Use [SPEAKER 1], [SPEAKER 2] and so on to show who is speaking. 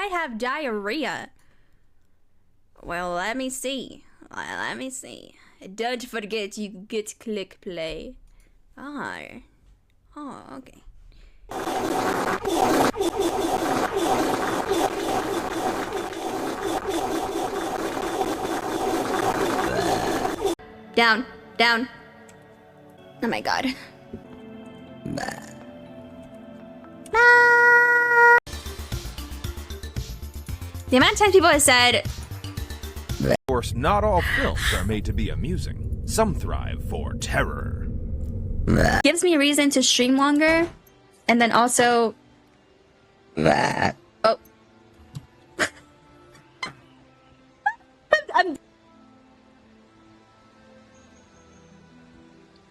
[SPEAKER 1] might have diarrhea. Well, let me see. Let me see. Don't forget you get to click play. Oh. Oh, okay. Down, down. Oh my god. The amount of times people have said,
[SPEAKER 2] Of course, not all films are made to be amusing. Some thrive for terror.
[SPEAKER 1] gives me a reason to stream longer, and then also